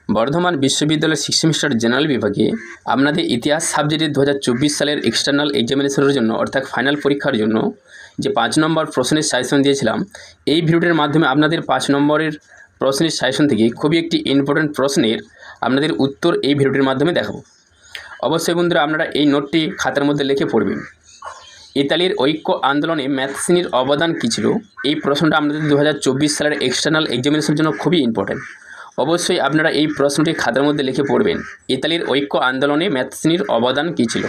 বর্ধমান বিশ্ববিদ্যালয়ের six semester general বিভাগে আপনাদের ইতিহাস সাবজেক্টের 2024 সালের এক্সটার্নাল এক্সামিনেশনের জন্য অর্থাৎ ফাইনাল পরীক্ষার জন্য যে 5 নম্বর প্রশ্নের সাজেশন দিয়েছিলাম, এই ভিডিওটির মাধ্যমে আপনাদের 5 নম্বরের প্রশ্নের সাজেশন থেকে খুবই একটি ইম্পর্টেন্ট প্রশ্নের আপনাদের উত্তর এই ভিডিওটির মাধ্যমে দেখাবো। অবশ্যই বন্ধুরা আপনারা এই নোটটি খাতার মধ্যে লিখে পড়বেন। ইতালির ঐক্য আন্দোলনে ম্যাথসিনির অবদান কী ছিল? এই প্রশ্নটা আপনাদের 2024 সালের এক্সটার্নাল এক্সামিনেশনের জন্য খুবই ইম্পর্টেন্ট। অবশ্যই আপনারা এই প্রশ্নটি খাতার মধ্যে লিখে পড়বেন। ইতালির ঐক্য আন্দোলনে ম্যাথসিনির অবদান কী ছিল?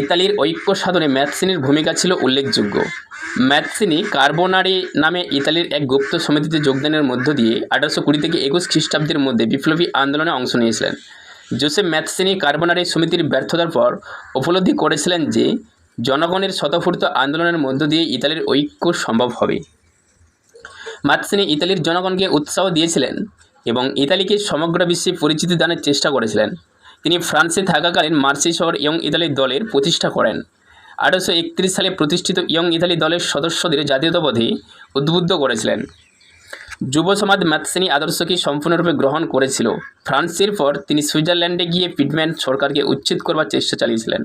ইতালির ঐক্য সাধনে ম্যাথসিনির ভূমিকা ছিল উল্লেখযোগ্য। ম্যাথসিনি কার্বোনারি নামে ইতালির এক গুপ্ত সমিতিতে যোগদানের মধ্য দিয়ে 1820 থেকে 21 খ্রিস্টাব্দের মধ্যে বিপ্লবী আন্দোলনে অংশ নিয়েছিলেন। জোসেফ ম্যাথসিনি কার্বোনারি সমিতির ব্যর্থতার পর উপলব্ধি করেছিলেন যে জনগণের স্বতঃস্ফূর্ত আন্দোলনের মধ্য দিয়ে ইতালির ঐক্য সম্ভব হবে। ম্যাথসিনি ইতালির জনগণকে উৎসাহ দিয়েছিলেন এবং ইতালিকে সমগ্র বিশ্বে পরিচিতি দানের চেষ্টা করেছিলেন। তিনি ফ্রান্সে থাকাকালীন মার্সি শহর ইয়ং ইতালি দলের প্রতিষ্ঠা করেন। 1831 সালে প্রতিষ্ঠিত ইয়ং ইতালি দলের সদস্যদের জাতীয়তাবাদে উদ্বুদ্ধ করেছিলেন। যুব সমাজ ম্যাথসিনি আদর্শকে সম্পূর্ণরূপে গ্রহণ করেছিল। ফ্রান্সের পর তিনি সুইজারল্যান্ডে গিয়ে পিটম্যান সরকারকে উচ্ছেদ করবার চেষ্টা চালিয়েছিলেন।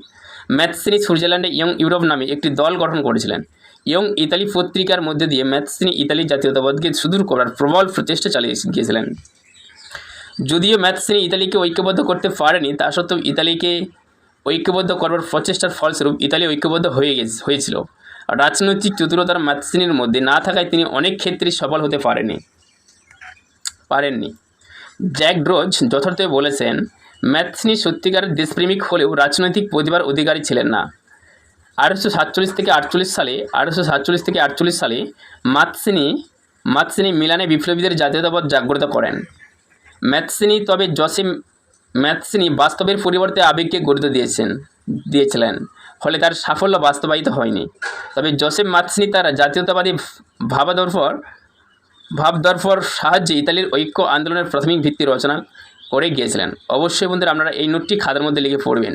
ম্যাথসিনি সুইজারল্যান্ডে ইয়ং ইউরোপ নামে একটি দল গঠন করেছিলেন। ইয়ং ইতালি পত্রিকার মধ্যে দিয়ে ম্যাথসিনি ইতালি জাতীয়তাবাদকে সুদূর করার প্রবল প্রচেষ্টা চালিয়ে গিয়েছিলেন। যদিও ম্যাথসিনি ইতালিকে ঐক্যবদ্ধ করতে পারেনি, তা সত্ত্বেও ইতালিকে ঐক্যবদ্ধ করবার প্রচেষ্টার ফলস্বরূপ ইতালি ঐক্যবদ্ধ হয়েছিল। রাজনৈতিক চতুরতার ম্যাথসিনির মধ্যে না থাকায় তিনি অনেক ক্ষেত্রেই সফল হতে পারেননি। জ্যাক ড্রোজ যথার্থই বলেছেন, ম্যাথসিনি সত্যিকারের দেশপ্রেমিক হলেও রাজনৈতিক প্রতিভার অধিকারী ছিলেন না। 1847 থেকে 48 সালে ম্যাথসিনি মিলানে বিপ্লবীদের জাতীয়তাবাদ জাগ্রত করেন। ম্যাথসিনি বাস্তবের পরিবর্তে আবেগকে গুরুত্ব দিয়েছিলেন, ফলে তার সাফল্য বাস্তবায়িত হয়নি। তবে জোসেফ ম্যাথসিনি তার জাতীয়তাবাদী ভাবদর্পর সাহায্যে ইতালির ঐক্য আন্দোলনের প্রাথমিক ভিত্তি রচনা করে গিয়েছিলেন। অবশ্যই বন্ধুরা আপনারা এই নোটটি খাতার মধ্যে লিখে পড়বেন।